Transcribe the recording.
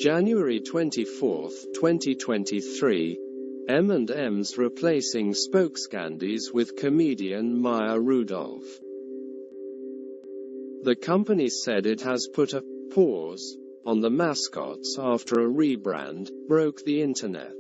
January 24, 2023, M&Ms replacing spokescandies with comedian Maya Rudolph. The company said it has put a pause on the mascots after a rebrand broke the internet.